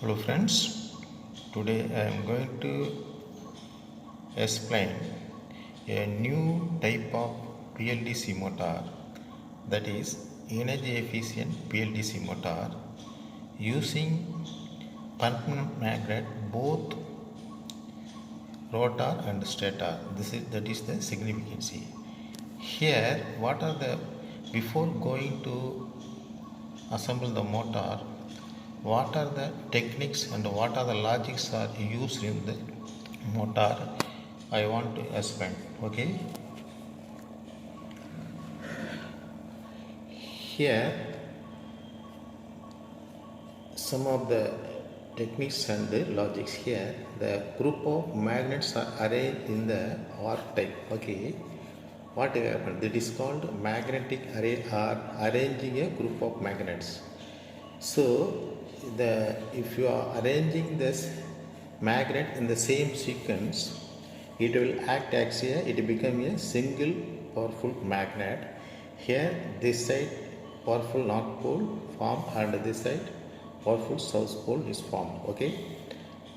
Hello friends, today I am going to explain a new type of PLDC motor, that is energy efficient PLDC motor using permanent magnet both rotor and stator. That is the significance. Here what are the, before going to assemble the motor, what are the techniques and what are the logics are used in the motor, I want to explain. Okay, here some of the techniques and the logics. Here the group of magnets are arranged in the arc type. Okay, what happened, that is called magnetic array, or arranging a group of magnets. So if you are arranging this magnet in the same sequence, it will act as it become a single powerful magnet. Here this side powerful north pole formed and this side powerful south pole is formed. Okay,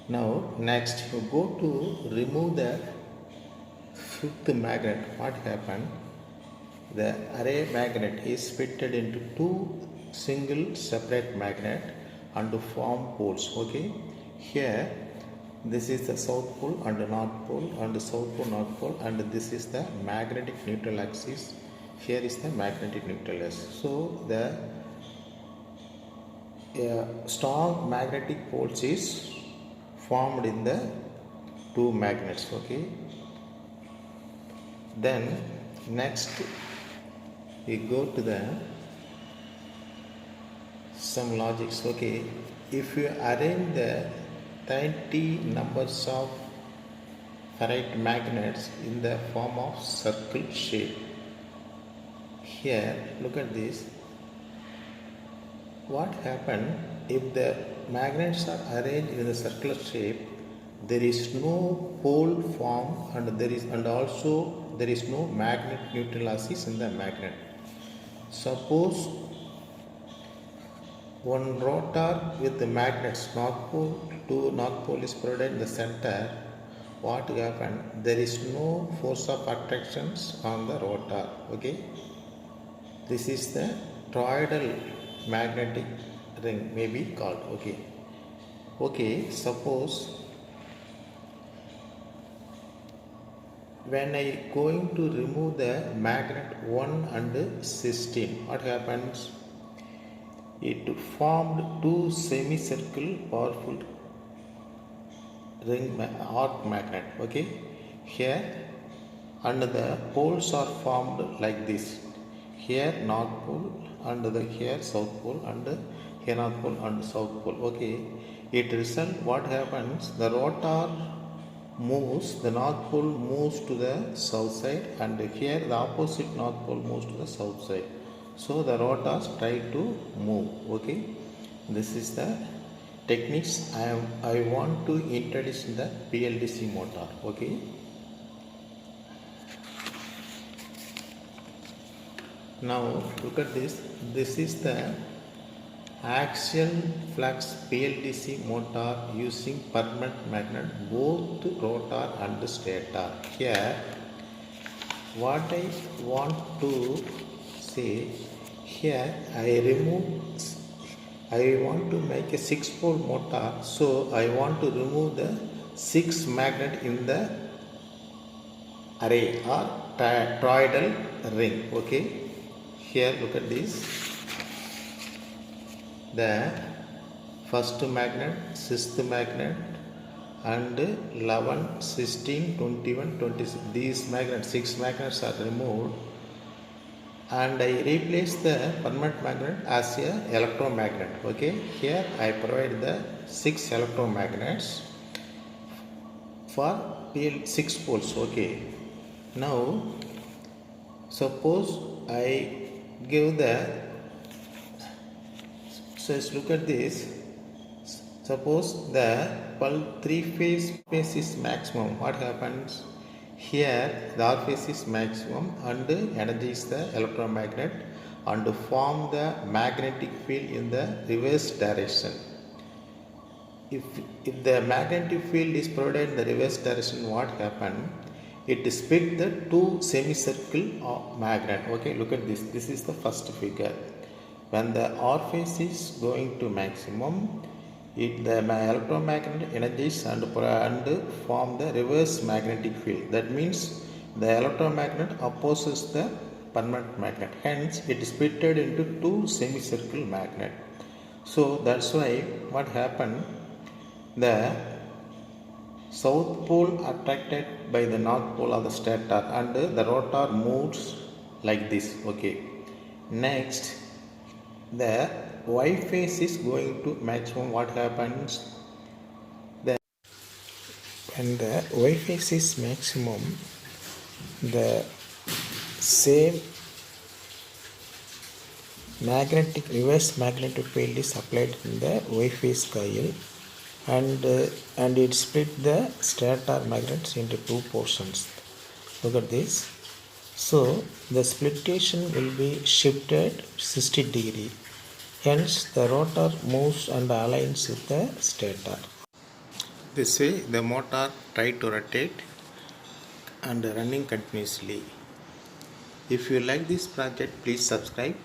now next you go to remove the fifth magnet. What happened, the array magnet is fitted into two single separate magnet and form poles. Okay, here this is the south pole and the north pole and the south pole north pole, and this is the magnetic neutral axis. Here is the magnetic neutral axis. So the strong magnetic poles is formed in the two magnets. Okay, then next we go to the some logics. Okay, if you arrange the 30 numbers of ferrite magnets in the form of circle shape, here look at this, what happened if the magnets are arranged in the circular shape, there is no pole form and also there is no magnet neutral axis in the magnet. Suppose one rotor with the magnets north pole to north pole is provided in the center. What happened, there is no force of attractions on the rotor. Okay, this is the toroidal magnetic ring may be called. Okay, suppose when I going to remove the magnet 1 and 16, what happens, it formed two semicircle powerful ring arc magnet. Okay, here and the poles are formed like this, here north pole and here south pole and here north pole and south pole. Okay, it result what happens, the rotor moves, the north pole moves to the south side and here the opposite north pole moves to the south side. So the rotors try to move. Okay, this is the techniques I want to introduce in the PLDC motor. Okay, now look at this. This is the axial flux PLDC motor using permanent magnet both rotor and stator. Here what I want to say, here I want to make a 6-pole motor, so I want to remove the 6 magnet in the array or toroidal ring. Okay, here look at this, the first magnet, sixth magnet and 11, 16, 21, 26, these magnets, 6 magnets are removed and I replace the permanent magnet as a electromagnet. Okay, here I provide the 6 electromagnets for 6 poles. Okay, now suppose I give the, so let's look at this. Suppose the 3-phase phase is maximum, what happens, here the R phase is maximum and energize the electromagnet and form the magnetic field in the reverse direction. if the magnetic field is provided in the reverse direction, what happen? It split the two semicircle of magnet. Okay, look at this. This is the first figure. When the R phase is going to maximum, the electromagnetic energies and form the reverse magnetic field. That means the electromagnet opposes the permanent magnet. Hence, it is splitted into two semicircle magnet. So that's why what happened? The south pole attracted by the north pole of the stator and the rotor moves like this. Okay. Next, the Y phase is going to maximum. What happens? When the Y phase is maximum, the same reverse magnetic field is applied in the Y phase coil, and it split the stator magnets into two portions. Look at this. So the splitation will be shifted 60 degree. Hence the rotor moves and aligns with the stator. This way the motor try to rotate and running continuously. If you like this project, please subscribe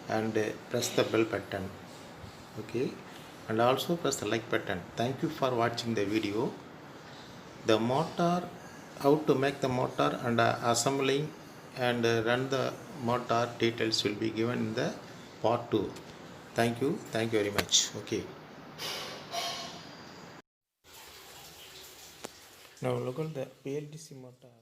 and press the bell button. Okay, and also press the like button. Thank you for watching the video. The motor, how to make the motor and assembling and run the motor details will be given in the part 2. Thank you very much. Okay, now look at the PLDC motor.